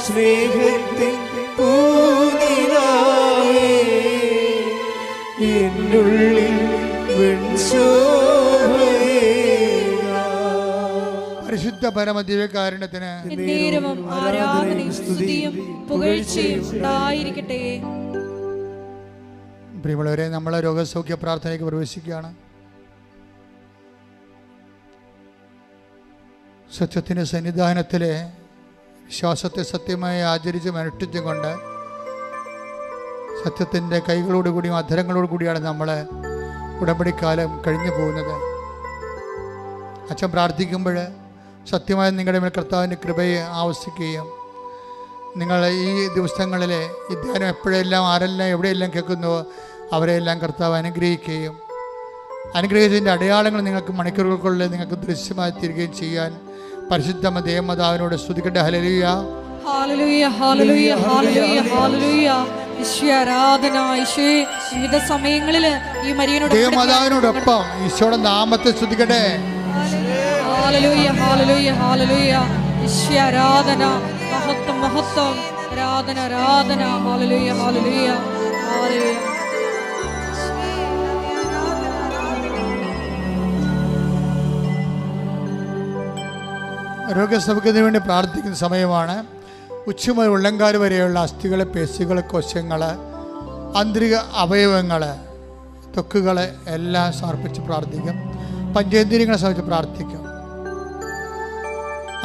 സ്നേഹത്തിൻ പൂനിലാവേ എന്നുള്ളിൽ പരിശുദ്ധ പരമദിവ്യകാരുണ്യത്തിന് എന്നേരവും ആരാധനയും സ്തുതിയും പുകഴ്ചയും ഉണ്ടായിരിക്കട്ടെ. പ്രിയമുള്ളവരെ, നമ്മളെ രോഗസൗഖ്യ പ്രാർത്ഥനയ്ക്ക് പ്രവേശിക്കുകയാണ്. സത്യത്തിൻ്റെ സന്നിധാനത്തിലെ വിശ്വാസത്തെ സത്യമായി ആചരിച്ചും അനുഷ്ഠിച്ചും കൊണ്ട് സത്യത്തിൻ്റെ കൈകളോടുകൂടിയും അധരങ്ങളോടുകൂടിയാണ് നമ്മൾ ഉടമ്പടിക്കാലം കഴിഞ്ഞു പോകുന്നത്. അച്ഛൻ പ്രാർത്ഥിക്കുമ്പോൾ സത്യമായി നിങ്ങളുടെ മേൽ കർത്താവിൻ്റെ കൃപയെ ആവശ്യിക്കുകയും നിങ്ങൾ ഈ ദിവസങ്ങളിൽ ഈ ധ്യാനം എപ്പോഴെല്ലാം ആരെല്ലാം എവിടെയെല്ലാം കേൾക്കുന്നുവോ അവരെയെല്ലാം കർത്താവ് അനുഗ്രഹിക്കുകയും അനുഗ്രഹിച്ചതിൻ്റെ അടയാളങ്ങൾ നിങ്ങൾക്ക് മണിക്കൂറുകൾക്കുള്ളിൽ നിങ്ങൾക്ക് ദൃശ്യമായി തീരുകയും ചെയ്യാൻ പരിശുദ്ധ ദേവമാതാവിനോട് സ്തുതിക്കട്ടെ. ഹല്ലേലൂയ, ഹല്ലേലൂയ, ഹല്ലേലൂയ, ഹല്ലേലൂയ, ഹല്ലേലൂയ. ആരാധന ഈശോയെ. വിവിധ സമയങ്ങളിൽ ഈ മരിയനോട് ദേവമാതാവിനോടൊപ്പം ഈശോയുടെ നാമത്തെ സ്തുതിക്കട്ടെ. ഹല്ലേലൂയ, ഹല്ലേലൂയ, ഹല്ലേലൂയ. ഈശോ ആരാധന, മഹത്വം, മഹത്വം, ആരാധന, ആരാധന. ഹല്ലേലൂയ, ഹല്ലേലൂയ, ഹല്ലേലൂയ. രോഗസൗഖ്യത്തിന് വേണ്ടി പ്രാർത്ഥിക്കുന്ന സമയമാണ്. ഉച്ച മുതൽ ഉള്ളങ്കാൽ വരെയുള്ള അസ്ഥികൾ, പേശികൾ, കോശങ്ങൾ, ആന്തരിക അവയവങ്ങൾ, ത്വക്കുകളെ എല്ലാം സമർപ്പിച്ച് പ്രാർത്ഥിക്കും. പഞ്ചേന്ദ്രിയങ്ങളെ സമർപ്പിച്ച് പ്രാർത്ഥിക്കും.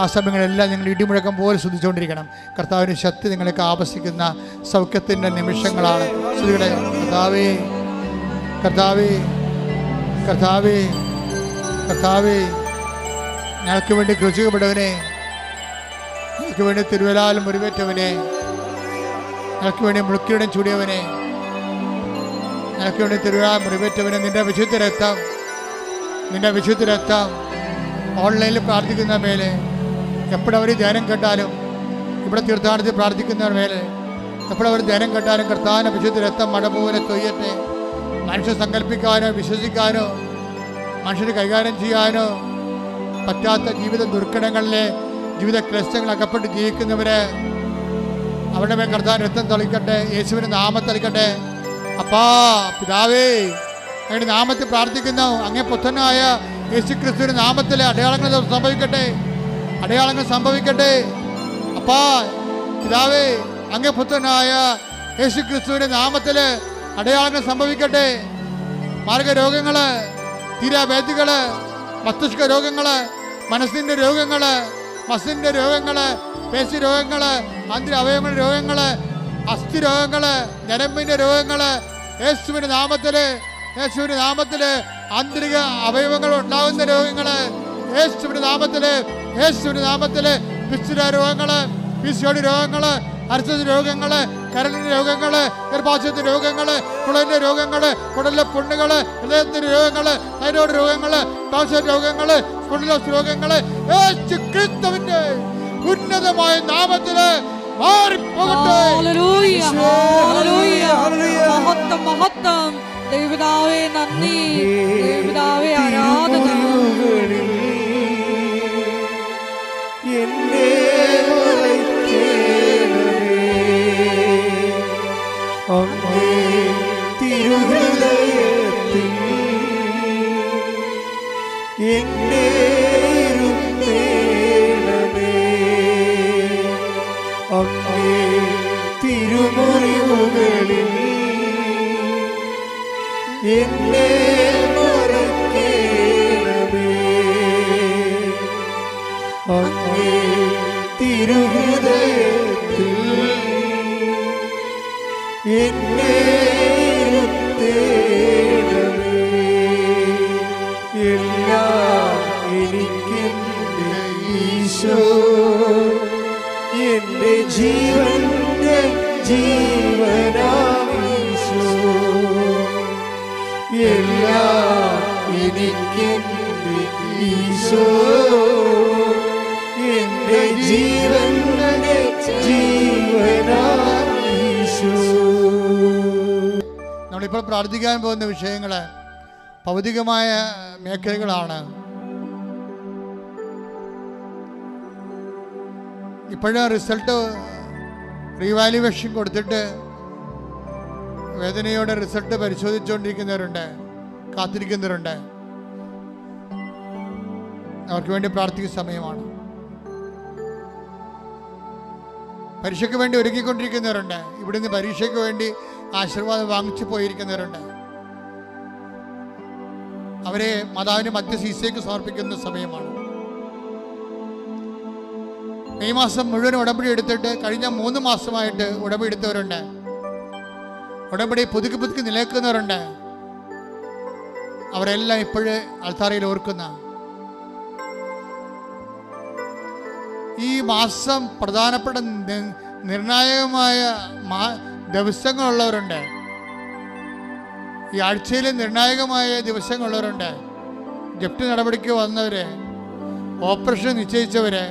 ആ സമയങ്ങളെല്ലാം നിങ്ങൾ ഇടിമുഴക്കം പോലെ ശ്രദ്ധിച്ചുകൊണ്ടിരിക്കണം. കർത്താവിൻ്റെ ശക്തി നിങ്ങൾക്ക് ആവശ്യിക്കുന്ന സൗഖ്യത്തിൻ്റെ നിമിഷങ്ങളാണ്. ശ്രുതികളെ, കർത്താവേ, കർത്താവേ, കർത്താവേ, കർത്താവേ, ഞങ്ങൾക്ക് വേണ്ടി ക്രൂശിക്കപ്പെട്ടവനെ, ഞങ്ങൾക്ക് വേണ്ടി തിരുവലാൽ മുറിവേറ്റവനെ, ഞങ്ങൾക്ക് വേണ്ടി മുളുക്കിയിടം ചൂടിയവനെ, ഞങ്ങൾക്ക് വേണ്ടി തിരുവലാൽ മുറിവേറ്റവനെ, നിന്റെ വിശുദ്ധ രക്തം, നിന്റെ വിശുദ്ധ രക്തം ഓൺലൈനിൽ പ്രാർത്ഥിക്കുന്ന മേലെ, എപ്പോഴവർ ധ്യാനം കേട്ടാലും, ഇവിടെ തീർത്ഥാടനത്തിൽ പ്രാർത്ഥിക്കുന്നവർ മേലെ എപ്പോഴവർ ധ്യാനം കേട്ടാലും കർത്താവിൻ്റെ വിശുദ്ധ രക്തം മഴ പോലെ തൊയ്യട്ടെ. മനുഷ്യർ സങ്കല്പിക്കാനോ വിശ്വസിക്കാനോ മനുഷ്യർ കൈകാര്യം ചെയ്യാനോ പറ്റാത്ത ജീവിത ദുർഘടങ്ങളിലെ ജീവിത ക്ലേശങ്ങൾ അകപ്പെട്ട് ജീവിക്കുന്നവരെ അവരുടെ മേൽ കർത്താവിൻ്റെ രക്തം തളിക്കട്ടെ. യേശുവിൻ്റെ നാമത്തിൽ തളിക്കട്ടെ. അപ്പാ പിതാവേ, അങ്ങയുടെ നാമത്തിൽ പ്രാർത്ഥിക്കുന്നു. അങ്ങേ പുത്രനായ യേശു ക്രിസ്തുവിൻ്റെ നാമത്തിലെ അടയാളങ്ങൾ സംഭവിക്കട്ടെ, അടയാളങ്ങൾ സംഭവിക്കട്ടെ. അപ്പാ പിതാവേ, അങ്ങേ പുത്രനായ യേശു ക്രിസ്തുവിൻ്റെ നാമത്തിൽ അടയാളങ്ങൾ സംഭവിക്കട്ടെ. മാർഗരോഗങ്ങൾ, തീരാവേദികൾ, മസ്തിഷ്ക രോഗങ്ങൾ, മനസ്സിൻ്റെ രോഗങ്ങൾ, മസിൻ്റെ രോഗങ്ങൾ, പേശി രോഗങ്ങൾ, ആന്തരിക അവയവങ്ങളുടെ രോഗങ്ങൾ, അസ്ഥി രോഗങ്ങൾ, ഞരമ്പിൻ്റെ രോഗങ്ങൾ, യേശുവിൻ്റെ നാമത്തിൽ, യേശുവിൻ്റെ നാമത്തിൽ ആന്തരിക അവയവങ്ങൾ ഉണ്ടാകുന്ന രോഗങ്ങൾ, യേശുവിൻ്റെ നാമത്തിൽ, യേശുവിൻ്റെ നാമത്തിൽ പിസ്തുര രോഗങ്ങൾ, പിസിയോടി രോഗങ്ങൾ, അർച്ചന രോഗങ്ങൾ, കരളിൻ്റെ രോഗങ്ങൾ, ഗർഭാശയത്തിൻ്റെ രോഗങ്ങൾ, കുടലിൻ്റെ രോഗങ്ങൾ, കുടലിലെ പുണ്ണുകൾ, ഹൃദയത്തിൻ്റെ രോഗങ്ങൾ, തൈറോയ്ഡ് രോഗങ്ങൾ, ക്യാൻസർ രോഗങ്ങൾ, സ്പോണ്ടിലോസിസ് രോഗങ്ങൾ യേശു ക്രിസ്തുവിന്റെ ഉന്നതമായ നാമത്തിൽ മാറിപ്പോകട്ടെ. ഹല്ലേലൂയ, ഹല്ലേലൂയ, മഹത്വം, മഹത്വം. ദൈവപിതാവേ നന്ദി, ദൈവപിതാവേ ആരാധന. എന്നെ അങ്ങേ തിരുഹൃദയത്തിൽ എന്നെ ഇരുത്തേണമേ. അങ്ങേ തിരുമുറിവുകളിൽ എന്നെ മറക്കേണമേ. അങ്ങേ തിരുഹൃദയത്തിൽ എന്നെ ഇരുത്തേണമേ. എല്ലാം എനിക്കെന്റെ ഈശോ, എന്റെ ജീവന്റെ ജീവനാമീശോ. എല്ലാം എനിക്കെന്റെ ഈശോ, എന്റെ ജീവന്റെ ജീവനാമീശോ. നമ്മളിപ്പോൾ പ്രാർത്ഥിക്കാൻ പോകുന്ന വിഷയങ്ങൾ ഭൗതികമായ മേഖലകളാണ്. ഇപ്പോഴും റിസൾട്ട് റീവാലുവേഷൻ കൊടുത്തിട്ട് വേദനയോടെ റിസൾട്ട് പരിശോധിച്ചുകൊണ്ടിരിക്കുന്നവരുണ്ട്, കാത്തിരിക്കുന്നവരുണ്ട്. അവർക്ക് വേണ്ടി പ്രാർത്ഥിക്കുന്ന സമയമാണ്. പരീക്ഷയ്ക്ക് വേണ്ടി ഒരുക്കിക്കൊണ്ടിരിക്കുന്നവരുണ്ട്. ഇവിടുന്ന് പരീക്ഷയ്ക്ക് വേണ്ടി ആശീർവാദം വാങ്ങിച്ചു പോയിരിക്കുന്നവരുണ്ട്. അവരെ മാതാവിന്റെ മധ്യസ്ഥയിലേക്ക് സമർപ്പിക്കുന്ന സമയമാണ്. മെയ് മാസം മുഴുവൻ ഉടമ്പടി എടുത്തിട്ട് കഴിഞ്ഞ 3 മാസമായിട്ട് ഉടമ്പടി എടുത്തവരുണ്ട്. ഉടമ്പടി പുതുക്കി നിലനിൽക്കുന്നവരുണ്ട്. അവരെല്ലാം ഇപ്പോഴേ അൾത്താരയിൽ ഓർക്കുന്ന ഈ മാസം പ്രധാനപ്പെട്ട നിർണായകമായ ദിവസങ്ങളുള്ളവരുണ്ട്. ഈ ആഴ്ചയിൽ നിർണായകമായ ദിവസങ്ങളുള്ളവരുണ്ട്. ജപ്തി നടപടിക്ക് വന്നവര്, ഓപ്പറേഷൻ നിശ്ചയിച്ചവര്,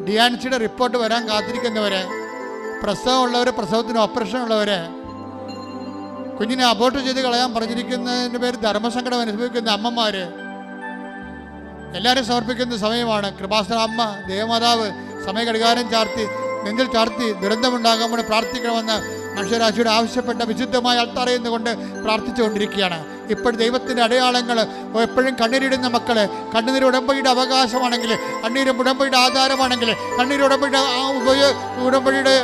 DNCയുടെ റിപ്പോർട്ട് വരാൻ കാത്തിരിക്കുന്നവര്, പ്രസവമുള്ളവര്, പ്രസവത്തിന് ഓപ്പറേഷൻ ഉള്ളവര്, കുഞ്ഞിനെ അബോർട്ട് ചെയ്ത് കളയാൻ പറഞ്ഞിരിക്കുന്നതിൻ്റെ പേര് ധർമ്മസങ്കടം അനുഭവിക്കുന്ന അമ്മമാര്, എല്ലാവരും സമർപ്പിക്കുന്ന സമയമാണ്. കൃപാസന അമ്മ ദേവമാതാവ് സമയ ഘടികാരം ചാർത്തി നെഞ്ചിൽ ചാർത്തി ദുരന്തമുണ്ടാകാൻ പ്രാർത്ഥിക്കണമെന്ന് മനുഷ്യരാശിയുടെ ആവശ്യപ്പെട്ട വിശുദ്ധമായ അൾത്താരയിൽ നിന്നുകൊണ്ട് പ്രാർത്ഥിച്ചുകൊണ്ടിരിക്കുകയാണ്. ഇപ്പോൾ ദൈവത്തിൻ്റെ അടയാളങ്ങൾ എപ്പോഴും കണ്ണീരിടുന്ന മക്കള്, കണ്ണുനീര് ഉടമ്പടിയുടെ അവകാശമാണെങ്കിൽ, കണ്ണീര് ഉടമ്പടിയുടെ ആധാരമാണെങ്കിൽ, കണ്ണീര് ഉടമ്പടിയുടെ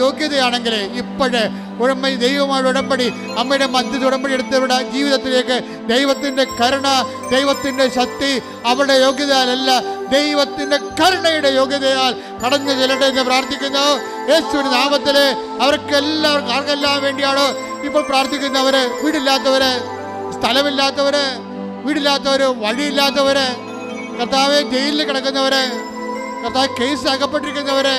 യോഗ്യതയാണെങ്കിൽ, ഇപ്പോഴ് ദൈവമായ ഉടമ്പടി അമ്മയുടെ മധ്യത്തിൽ ഉടമ്പടി എടുത്തവരുടെ ജീവിതത്തിലേക്ക് ദൈവത്തിൻ്റെ കരുണ, ദൈവത്തിൻ്റെ ശക്തി അവരുടെ യോഗ്യതയാലല്ല, ദൈവത്തിൻ്റെ കരുണയുടെ യോഗ്യതയാൽ കടന്നു ചെല്ലട്ടെ എന്ന് പ്രാർത്ഥിക്കുന്നു. യേശുവിന്റെ നാമത്തില് ആർക്കെല്ലാം വേണ്ടിയാണോ ഇപ്പോൾ പ്രാർത്ഥിക്കുന്നവര്, വീടില്ലാത്തവര്, സ്ഥലമില്ലാത്തവര്, വീടില്ലാത്തവര്, വഴിയില്ലാത്തവര്, കർത്താവെ ജയിലിൽ കിടക്കുന്നവര്, കർത്താവ് കേസ് അകപ്പെട്ടിരിക്കുന്നവര്,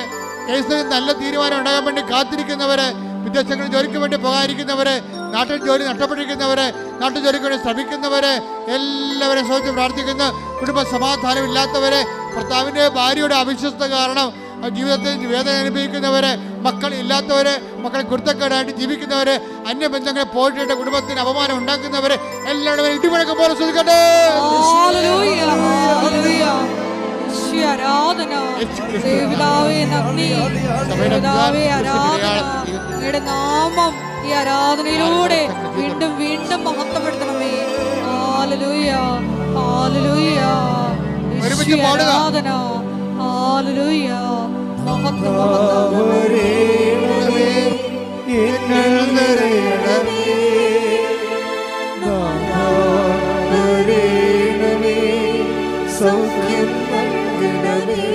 കേസിൽ നല്ല തീരുമാനം ഉണ്ടാകാൻ വേണ്ടി കാത്തിരിക്കുന്നവര്, വിദേശങ്ങളിൽ ജോലിക്ക് വേണ്ടി പോകാതിരിക്കുന്നവര്, നാട്ടിൽ ജോലി നഷ്ടപ്പെട്ടിരിക്കുന്നവര്, നാട്ടു ജോലിക്ക് വേണ്ടി ശ്രമിക്കുന്നവര്, എല്ലാവരെയും സംബന്ധിച്ച് പ്രാർത്ഥിക്കുന്നു. കുടുംബ സമാധാനം ഇല്ലാത്തവര്, ഭർത്താവിൻ്റെ ഭാര്യയുടെ അവിശ്വസ്ത കാരണം ജീവിതത്തിൽ വേദന അനുഭവിക്കുന്നവര്, മക്കൾ ഇല്ലാത്തവര്, മക്കളെ കുരുത്തക്കേടായിട്ട് ജീവിക്കുന്നവര്, അന്യബന്ധങ്ങളെ പോയിട്ട് കുടുംബത്തിന് അപമാനം ഉണ്ടാക്കുന്നവര്, എല്ലാവരും ഇടിമുഴക്കം പോലെ ശ്രദ്ധിക്കട്ടെ. നാമം ഈ ആരാധനയിലൂടെ വീണ്ടും വീണ്ടും മഹത്വപ്പെടുത്തണമേ. ഹല്ലേലൂയ, ഹല്ലേലൂയ, ആരാധന, ഹല്ലേലൂയ, മഹത്വം, സൗഖ്യം നൽകണമേ,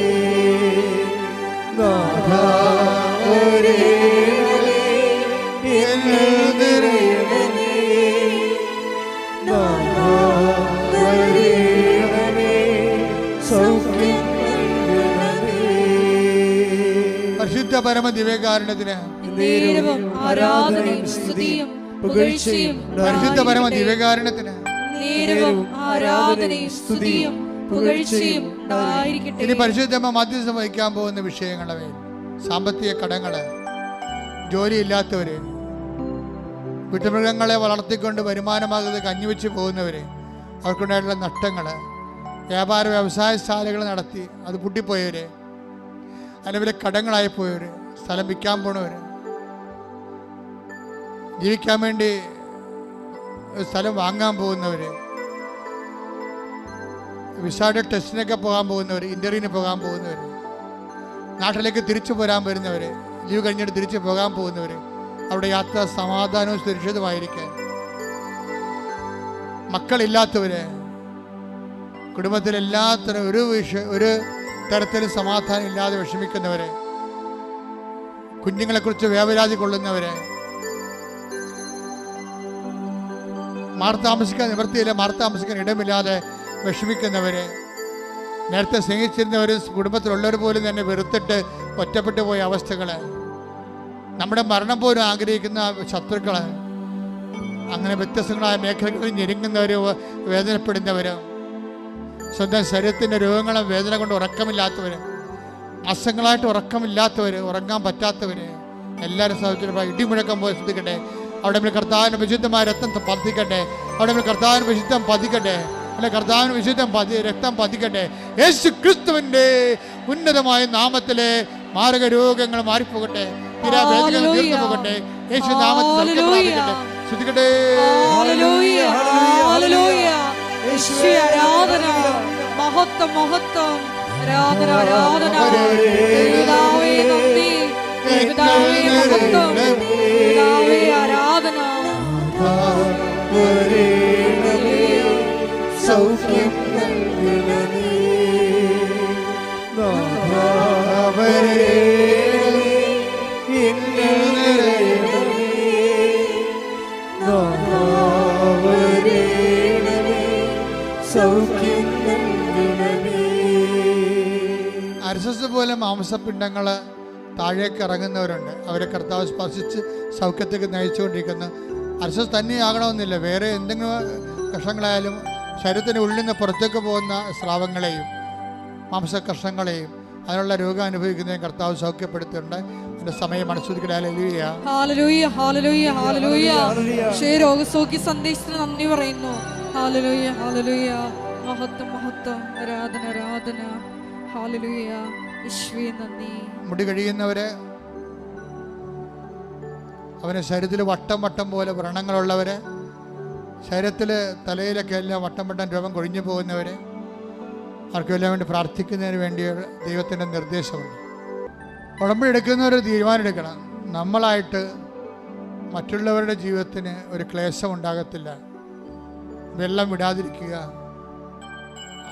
നാഥാ വരേണമേ, എന്നിൽ നിറയണമേ, നാഥാ വരേണമേ, സൗഖ്യം നൽകണമേ. പരിശുദ്ധ പരമ ദിവ്യകാരുണ്യത്തിന് നേരവും ആരാധനയും സ്തുതിയും പുകഴ്ചയും പരിശുദ്ധ പരമ ദിവ്യകാരുണ്യത്തിന് നേരവും ആരാധനയും സ്തുതിയും പുകഴ്ചയും ഉണ്ടായിരിക്കട്ടെ. ഇനി പരിശുദ്ധമ്മ മധ്യസ്ഥം വഹിക്കാൻ പോകുന്ന വിഷയങ്ങളെ, സാമ്പത്തിക കടങ്ങള്, ജോലിയില്ലാത്തവര്, വീട്ടുമൃഗങ്ങളെ വളർത്തിക്കൊണ്ട് വരുമാനമാകാതെ കഞ്ഞിവെച്ച് പോകുന്നവര്, അവർക്കുണ്ടായിട്ടുള്ള നഷ്ടങ്ങള്, വ്യാപാര വ്യവസായശാലകൾ നടത്തി അത് പൂട്ടിപ്പോയവര്, അല്ലെങ്കിൽ കടങ്ങളായി പോയവര്, സ്ഥലം വിൽക്കാൻ പോണവര്, ജീവിക്കാൻ വേണ്ടി സ്ഥലം വാങ്ങാൻ പോകുന്നവര്, വിസയുടെ ടെസ്റ്റിനൊക്കെ പോകാൻ പോകുന്നവർ, ഇൻ്റർവ്യൂവിന് പോകാൻ പോകുന്നവർ, നാട്ടിലേക്ക് തിരിച്ചു പോരാൻ വരുന്നവർ, ലീവ് കഴിഞ്ഞിട്ട് തിരിച്ചു പോകാൻ പോകുന്നവർ, അവിടെ യാത്ര സമാധാനവും സുരക്ഷിതമായിരിക്കാൻ, മക്കളില്ലാത്തവര്, കുടുംബത്തിലെല്ലാത്തരം ഒരു തരത്തിലും സമാധാനം ഇല്ലാതെ വിഷമിക്കുന്നവര്, കുഞ്ഞുങ്ങളെക്കുറിച്ച് വേവലാതി കൊള്ളുന്നവര്, മാർത്താമസിക്കാൻ നിവൃത്തിയില്ല, മാർത്താമസിക്കാൻ ഇടമില്ലാതെ വിഷമിക്കുന്നവര്, നേരത്തെ സ്നേഹിച്ചിരുന്നവരും കുടുംബത്തിലുള്ളവർ പോലും തന്നെ വെറുത്തിട്ട് ഒറ്റപ്പെട്ടു പോയ അവസ്ഥകള്, നമ്മുടെ മരണം പോലും ആഗ്രഹിക്കുന്ന ശത്രുക്കള്, അങ്ങനെ വ്യത്യസ്തങ്ങളായ മേഖലകളിൽ ഞെരുങ്ങുന്നവര്, വേദനപ്പെടുന്നവര്, സ്വന്തം ശരീരത്തിൻ്റെ രോഗങ്ങളും വേദന കൊണ്ട് ഉറക്കമില്ലാത്തവര്, മാസങ്ങളായിട്ട് ഉറക്കമില്ലാത്തവര്, ഉറങ്ങാൻ പറ്റാത്തവര്, എല്ലാവരും സാധിച്ചിട്ട് ഇടിമുഴക്കം പോലെ ശ്രദ്ധിക്കട്ടെ. അവിടെ കർത്താവിന് വിശുദ്ധമായ രക്തം പതിക്കട്ടെ, അവിടെ കർത്താവിന് വിശുദ്ധം പതിക്കട്ടെ, അല്ലെ കർത്താവിന് വിശുദ്ധം രക്തം പതിക്കട്ടെ. യേശു ക്രിസ്തുവിൻ്റെ ഉന്നതമായ നാമത്തിലെ മാരക രോഗങ്ങൾ മാറിപ്പോകട്ടെ. തീർന്നു പോകട്ടെ. യേശു നാമത്തിൽ സൗഖ്യം പ്രാപിക്കട്ടെ. സ്തുതിക്കട്ടെ. ഹല്ലേലൂയ, ഹല്ലേലൂയ. യേശുവേ ആരാധന, മഹത്വം, മഹത്വം, ആരാധന, ആരാധന. പിതാവേ നന്ദി, പിതാവേ മഹത്വം, പിതാവേ ആരാധന. സൗഖ്യം നൽകണമേ നാഥാ, എന്നിൽ നിറയണമേ നാഥാ, സൗഖ്യം നൽകണമേ. അർശസ് പോലെ മാംസപിണ്ഡങ്ങൾ താഴേക്ക് ഇറങ്ങുന്നവരുണ്ട്. അവരെ കർത്താവ് സ്പർശിച്ച് സൗഖ്യത്തേക്ക് നയിച്ചുകൊണ്ടിരിക്കുന്നു. അർശസ് തന്നെയാകണമെന്നില്ല, വേറെ എന്തെങ്കിലും കഷങ്ങളായാലും ശരീരത്തിന് ഉള്ളിൽ നിന്ന് പുറത്തേക്ക് പോകുന്ന സ്രാവങ്ങളെയും മാംസകഷ്ണങ്ങളെയും അതിനുള്ള രോഗം അനുഭവിക്കുന്നതിന് കർത്താവ് സൗഖ്യപ്പെടുത്തുന്നുണ്ട്. എൻ്റെ സമയം മനസ്സുദിക്കട്ടെ. ഹല്ലേലൂയ, ഹല്ലേലൂയ, ഹല്ലേലൂയ, ഹല്ലേലൂയ. രോഗസൗഖ്യ സന്ദേശത്തിന് നന്ദി പറയുന്നു. ഹല്ലേലൂയ, ഹല്ലേലൂയ. മഹത്വം, മഹത്വം, ആരാധന, ആരാധന. ഹല്ലേലൂയ, യേശുവേ നന്ദി. മുടി കഴിയുന്നവര്, അവന് ശരീരത്തിൽ വട്ടം വട്ടം പോലെ വ്രണങ്ങളുള്ളവര്, ശരീരത്തിൽ തലയിലൊക്കെ എല്ലാം വട്ടം വട്ടം രോഗം കൊഴിഞ്ഞു പോകുന്നവര്, ആർക്കെല്ലാം വേണ്ടി പ്രാർത്ഥിക്കുന്നതിന് വേണ്ടി ദൈവത്തിൻ്റെ നിർദ്ദേശമുണ്ട്. ഉടമ്പടി എടുക്കുന്നവർ തീരുമാനം എടുക്കണം. നമ്മളായിട്ട് മറ്റുള്ളവരുടെ ജീവിതത്തിന് ഒരു ക്ലേശം ഉണ്ടാകത്തില്ല. വെള്ളം വിടാതിരിക്കുക,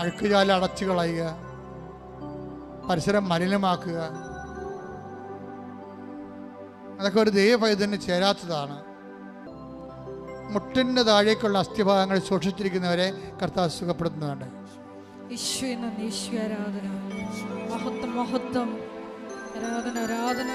അഴുക്കുചാല അടച്ചു കളയുക, പരിസരം മലിനമാക്കുക, അതൊക്കെ ഒരു ദൈവഭയത്തിന് ചേരാത്തതാണ്. മുട്ടിൻ്റെ താഴേക്കുള്ള അസ്ഥിഭാഗങ്ങൾ സൂക്ഷിച്ചിരിക്കുന്നവരെ കർത്താവ് സുഖപ്പെടുത്തുന്നുണ്ട്. യേശുവേ നന്ദി, യേശുവേ ആരാധന, മഹത്വം, മഹത്വം, ആരാധന, ആരാധന.